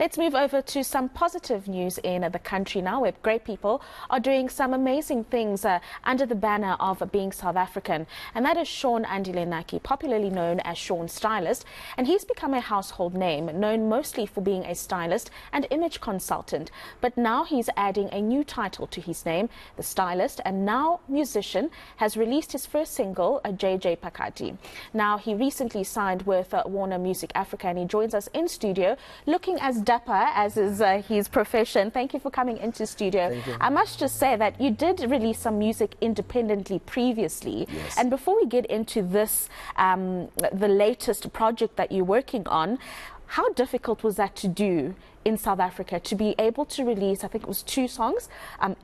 Let's move over to some positive news in the country now, where great people are doing some amazing things under the banner of being South African. And that is Shaun Andile Naki, popularly known as Shaun Stylist. And he's become a household name, known mostly for being a stylist and image consultant. But now he's adding a new title to his name. The stylist and now musician has released his first single, JJ Phakathi. Now, he recently signed with Warner Music Africa, and he joins us in studio looking as dapper as is his profession. Thank you for coming into studio. Thank you. I must just say that you did release some music independently previously. Yes. And before we get into this, the latest project that you're working on, how difficult was that to do in South Africa, to be able to release, I think it was 2 songs,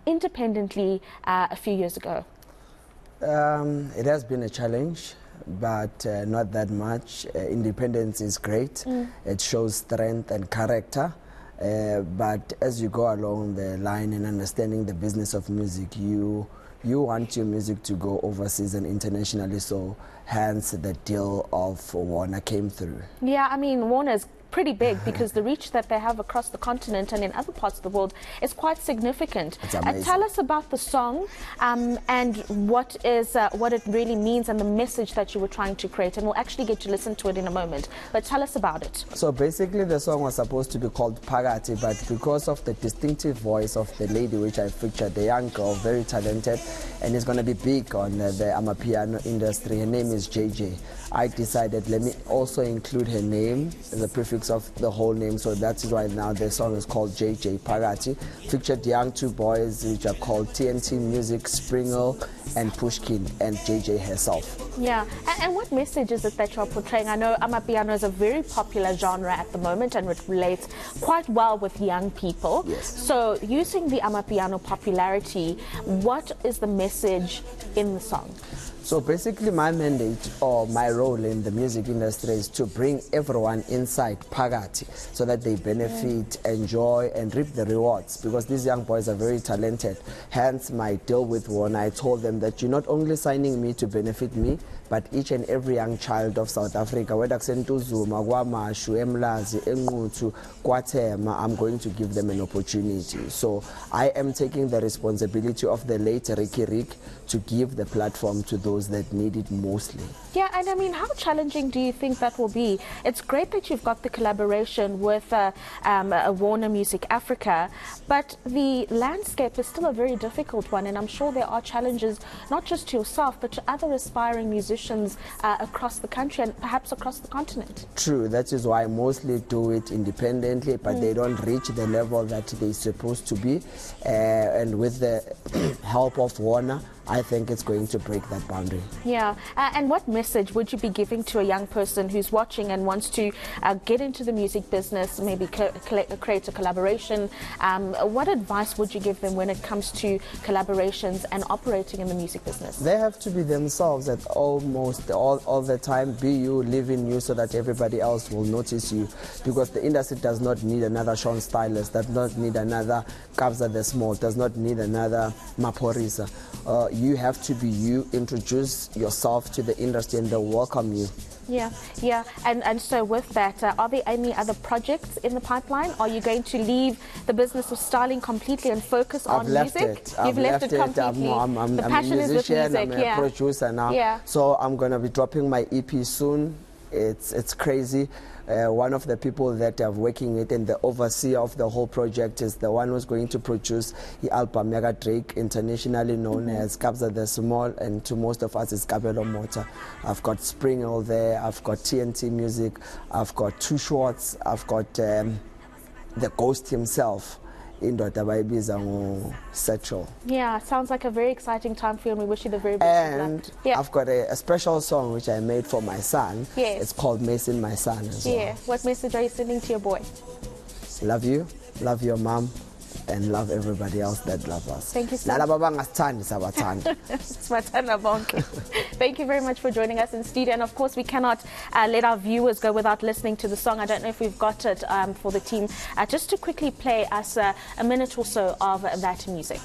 independently a few years ago? It has been a challenge, but not that much. Independence is great. It shows strength and character. But as you go along the line and understanding the business of music, you want your music to go overseas and internationally, so hence the deal of Warner came through. Yeah, I mean, Warner's pretty big because the reach that they have across the continent and in other parts of the world is quite significant. It's amazing. Tell us about the song and what it really means and the message that you were trying to create, and we'll actually get to listen to it in a moment. But tell us about it. So basically the song was supposed to be called Phakathi, but because of the distinctive voice of the lady which I featured, the young girl, very talented, and is going to be big on the amapiano industry. Her name is JJ. I decided let me also include her name, the prefix of the whole name, so that's why now the song is called JJ Phakathi. Featured young 2 boys which are called TNT Music, Springle and Pushkin, and JJ herself. Yeah, and what message is it that you're portraying? I know amapiano is a very popular genre at the moment and it relates quite well with young people. Yes. So using the amapiano popularity, what is the message in the song? So basically my mandate or my role in the music industry is to bring everyone inside Phakathi so that they benefit, enjoy and reap the rewards, because these young boys are very talented. Hence my deal with Warner, I told them that you're not only signing me to benefit me, but each and every young child of South Africa, whether Zuma, Kwamashu, Emlazi, Engutu, Kwatema, I'm going to give them an opportunity. So I am taking the responsibility of the late Ricky Rick to give the platform to those that need it mostly. Yeah, and I mean, how challenging do you think that will be? It's great that you've got the collaboration with Warner Music Africa, but the landscape is still a very difficult one, and I'm sure there are challenges not just to yourself but to other aspiring musicians across the country and perhaps across the continent. True, that is why I mostly do it independently, but they don't reach the level that they're supposed to be, and with the help of Warner, I think it's going to break that boundary. Yeah, and what message would you be giving to a young person who's watching and wants to get into the music business, maybe create a collaboration? What advice would you give them when it comes to collaborations and operating in the music business? They have to be themselves at almost all the time. Be you, live in you, so that everybody else will notice you, because the industry does not need another Shaun Stylist, does not need another Kabza the Small, does not need another Maporisa. You have to be you, introduce yourself to the industry and they'll welcome you. Yeah, and so with that, are there any other projects in the pipeline? Are you going to leave the business of styling completely and focus on music? I've left it completely. I'm a musician, I'm a producer now. Yeah. So I'm going to be dropping my EP soon. It's crazy. One of the people that are working it and the overseer of the whole project is the one who's going to produce the album Mega Drake, internationally known as Kabza the Small, and to most of us is Kabelo Mota. I've got Springle there, I've got TNT Music, I've got 2 Shorts, I've got the Ghost himself. Yeah, sounds like a very exciting time for you, and we wish you the very best. And I've got a special song which I made for my son. Yes. It's called Mason My Son as well. Yeah. What message are you sending to your boy? Love you, love your mom, and love everybody else that loves us. Thank you so much. Thank you very much for joining us in studio. And of course, we cannot let our viewers go without listening to the song. I don't know if we've got it for the team. Just to quickly play us a minute or so of that music.